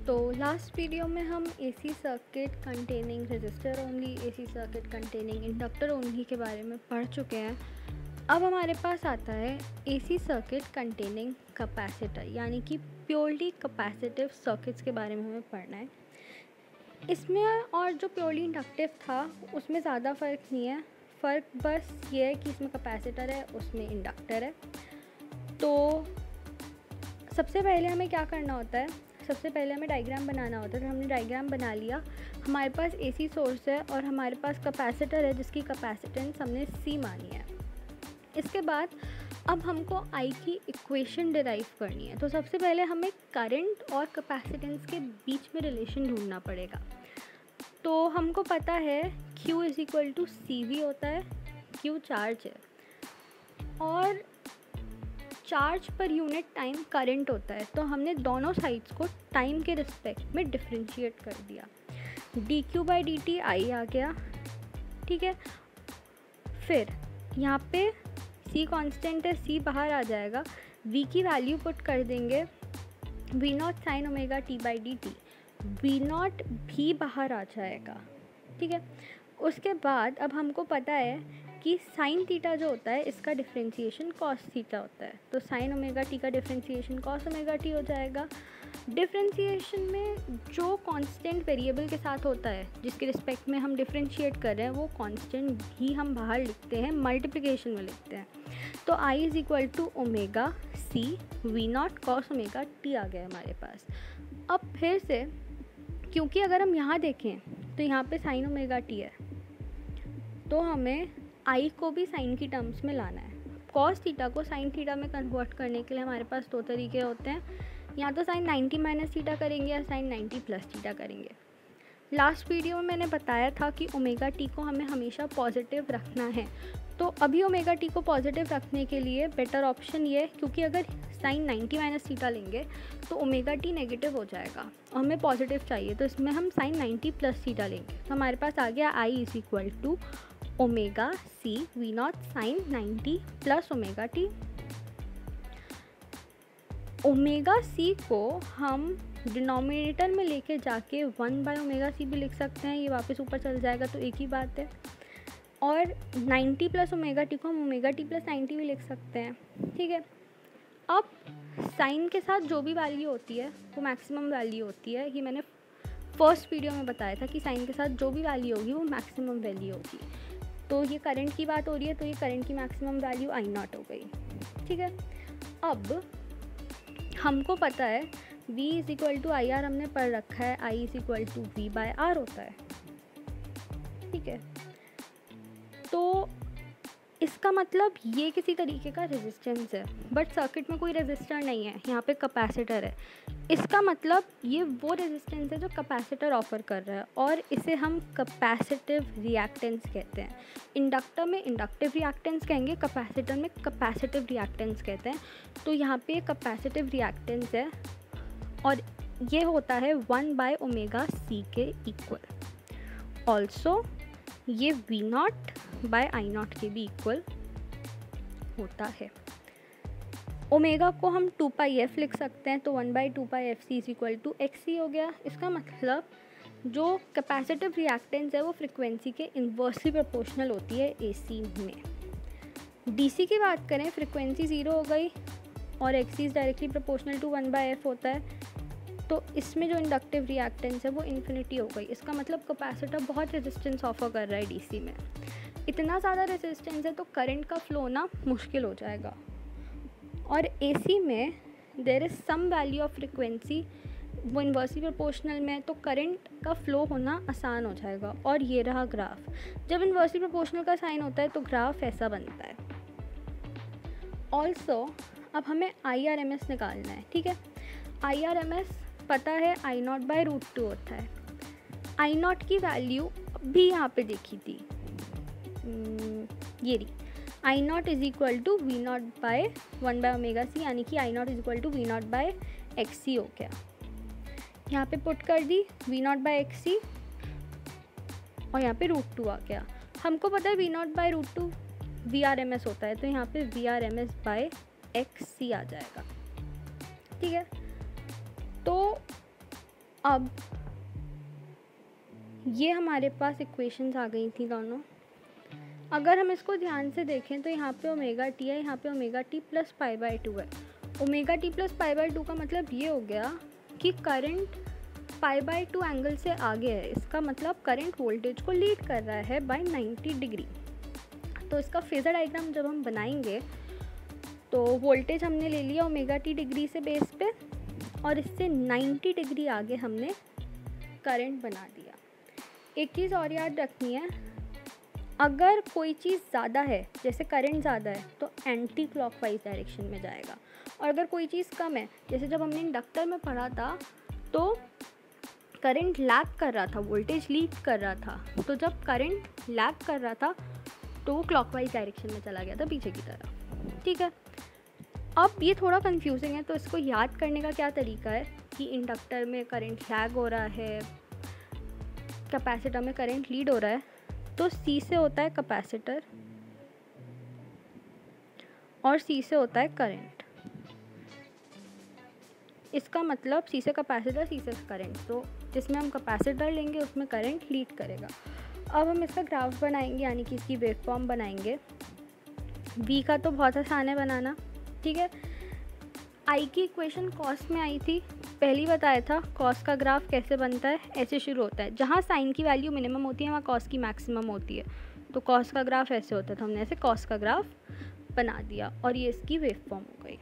तो last video में हम AC circuit containing resistor only, AC circuit containing inductor only के बारे में पढ़ चुके हैं। अब हमारे पास आता है एसी सर्किट कंटेनिंग कैपेसिटर, यानी कि प्योरली कैपेसिटिव सर्किट्स के बारे में हमें पढ़ना है। इसमें और जो प्योरली इंडक्टिव था उसमें ज़्यादा फ़र्क नहीं है, फ़र्क बस ये है कि इसमें कैपेसिटर है, उसमें इंडक्टर है। तो सबसे पहले हमें क्या करना होता है, सबसे पहले हमें डायग्राम बनाना होता है। तो हमने डायग्राम बना लिया, हमारे पास एसी सोर्स है और हमारे पास कैपेसिटर है जिसकी कैपेसिटेंस हमने सी मानी है। इसके बाद अब हमको आई की इक्वेशन डिराइव करनी है। तो सबसे पहले हमें करंट और कैपेसिटेंस के बीच में रिलेशन ढूंढना पड़ेगा। तो हमको पता है Q is equal to C V होता है, Q चार्ज है और charge per unit time current होता है। तो हमने दोनों साइड्स को टाइम के रिस्पेक्ट में डिफरेंशिएट कर दिया। D Q by D T I आ गया, ठीक है। फिर यहाँ पे C कांस्टेंट है, C बाहर आ जाएगा, V की वैल्यू पुट कर देंगे, V not sine omega T by D T, V not भी बाहर आ जाएगा, ठीक है। उसके बाद अब हमको पता है कि साइन थीटा जो होता है इसका डिफरेंशिएशन कॉस थीटा होता है। तो साइन ओमेगा टी का डिफरेंशिएशन कॉस ओमेगा टी हो जाएगा। डिफरेंशिएशन में जो कांस्टेंट वेरिएबल के साथ होता है जिसके रिस्पेक्ट में हम डिफरेंशिएट कर रहे हैं वो कांस्टेंट भी हम बाहर लिखते हैं, मल्टीप्लिकेशन में लिखते हैं। तो I is equal to omega C V not cos omega T आ गया हमारे पास। अब फिर से, क्योंकि अगर हम यहाँ देखें तो यहाँ पे साइन ओमेगा टी है, तो हमें आई को भी साइन की टर्म्स में लाना है। कॉस थीटा को साइन थीटा में कन्वर्ट करने के लिए हमारे पास दो तरीके होते हैं, या तो साइन 90 माइनस थीटा करेंगे या साइन 90 प्लस थीटा करेंगे। लास्ट वीडियो में मैंने बताया था कि ओमेगा टी को हमें हमेशा पॉजिटिव रखना है। तो अभी ओमेगा टी को पॉजिटिव रखने के लिए बेटर ऑप्शन ये है, क्योंकि अगर साइन 90 माइनस थीटा लेंगे तो ओमेगा टी नेगेटिव हो जाएगा और हमें पॉजिटिव चाहिए, तो इसमें हम साइन 90 प्लस थीटा लेंगे। तो हमारे पास आ गया I is equal to omega C V not sine 90 plus omega T. Omega C को हम डिनोमिनेटर में लेके जाके 1 बाय ओमेगा सी भी लिख सकते हैं, ये वापस ऊपर चल जाएगा तो एक ही बात है। और 90 प्लस ओमेगा टी को हम ओमेगा टी प्लस 90 भी लिख सकते हैं, ठीक है। अब साइन के साथ जो भी वैल्यू होती है वो मैक्सिमम वैल्यू होती है। ये मैंने फर्स्ट वीडियो में बताया था कि साइन के साथ जो भी वैल्यू होगी वो मैक्सिमम वैल्यू होगी। तो ये करंट की बात हो रही है, तो ये करंट की मैक्सिमम वैल्यू आई नॉट हो गई, ठीक है। अब हमको पता है V is equal to I R, हमने पढ़ रखा है I is equal to V by R होता है, ठीक है। तो इसका मतलब ये किसी तरीके का रेजिस्टेंस है, बट सर्किट में कोई रेजिस्टर नहीं है, यहाँ पे कैपेसिटर है। इसका मतलब ये वो रेजिस्टेंस है जो कैपेसिटर ऑफर कर रहा है और इसे हम कैपेसिटिव रिएक्टेंस कहते हैं। इंडक्टर में इंडक्टिव रिएक्टेंस कहेंगे, कैपेसिटर में कैपेसिटिव रिएक्टेंस कहते हैं। तो यहाँ पे कैपेसिटिव रिएक्टेंस है और ये होता है 1 बाय ओमेगा सी के इक्वल। ऑल्सो ये V not by I not के भी इक्वल होता है। ओमेगा को हम 2 पाई एफ लिख सकते हैं, तो 1 by 2 pi F C is equal to X C हो गया। इसका मतलब जो कैपेसिटिव रिएक्टेंस है वो फ्रिक्वेंसी के इन्वर्सली प्रोपोर्शनल होती है एसी में। डीसी की बात करें, फ्रिक्वेंसी 0 हो गई और X C is directly proportional to 1 by F होता है, तो इसमें जो इंडक्टिव रिएक्टेंस है वो इन्फिनिटी हो गई। इसका मतलब कैपेसिटर बहुत रेजिस्टेंस ऑफर कर रहा है डीसी में। इतना ज़्यादा रेजिस्टेंस है तो करंट का फ्लो होना मुश्किल हो जाएगा। और एसी में there is some value of frequency, वो इन्वर्सली प्रोपोर्शनल में, तो करंट का फ्लो होना आसान हो जाएगा। और ये रहा ग्राफ। जब इन्वर्सली प्रोपोर्शनल का साइन होता है तो ग्राफ ऐसा बनता है। ऑल्सो अब हमें IRMS निकालना है, ठीक है। IRMS पता है I नॉट बाई रूट 2 होता है। I नॉट की वैल्यू भी यहाँ पे देखी थी, ये रही, I not is equal to V not by 1 by omega C, यानी कि I not is equal to V not by X C हो गया। यहाँ पे पुट कर दी V not by X C और यहाँ पे रूट 2 आ गया। हमको पता है V not by root 2 VRMS होता है, तो यहाँ पे VRMS बाय एक्स सी आ जाएगा, ठीक है। तो अब ये हमारे पास इक्वेशंस आ गई थी दोनों। अगर हम इसको ध्यान से देखें तो यहाँ पे ओमेगा टी है, यहाँ पे omega T plus pi by 2 है। Omega T plus pi by 2 का मतलब ये हो गया कि करंट पाई बाय 2 एंगल से आगे है। इसका मतलब करंट वोल्टेज को लीड कर रहा है बाय 90 डिग्री। तो इसका फेज़र डायग्राम जब हम बनाएंगे तो वोल्टेज हमने ले लिया ओमेगा टी डिग्री से बेस पे, और इससे 90 डिग्री आगे हमने करंट बना दिया। एक चीज़ और याद रखनी है, अगर कोई चीज़ ज़्यादा है, जैसे करंट ज़्यादा है, तो एंटी क्लॉकवाइज डायरेक्शन में जाएगा, और अगर कोई चीज़ कम है, जैसे जब हमने इंडक्टर में पढ़ा था तो करंट लैग कर रहा था, वोल्टेज लीड कर रहा था, तो जब करंट लैग कर रहा था तो वो क्लॉकवाइज डायरेक्शन में चला गया था पीछे की तरफ। ठीक है, अब ये थोड़ा कंफ्यूजिंग है, तो इसको याद करने का क्या तरीका है कि इंडक्टर में करंट लैग हो रहा है, कैपेसिटर में करंट लीड हो रहा है, तो सी से होता है कैपेसिटर और सी से होता है करंट। इसका मतलब सी से कैपेसिटर, सी से करंट, तो जिसमें हम कैपेसिटर लेंगे उसमें करंट लीड करेगा। अब हम इसका ग्राफ बनाएंगे, यानी कि इसकी वेव फॉर्म बनाएंगे। वी का तो बहुत आसान है बनाना, ठीक है। आई की इक्वेशन कॉस में आई थी, पहले बताया था कॉस का ग्राफ कैसे बनता है, ऐसे शुरू होता है, जहाँ साइन की वैल्यू मिनिमम होती है वहाँ कॉस की मैक्सिमम होती है, तो कॉस का ग्राफ ऐसे होता है, तो हमने ऐसे कॉस का ग्राफ बना दिया और ये इसकी वेव फॉर्म हो गई।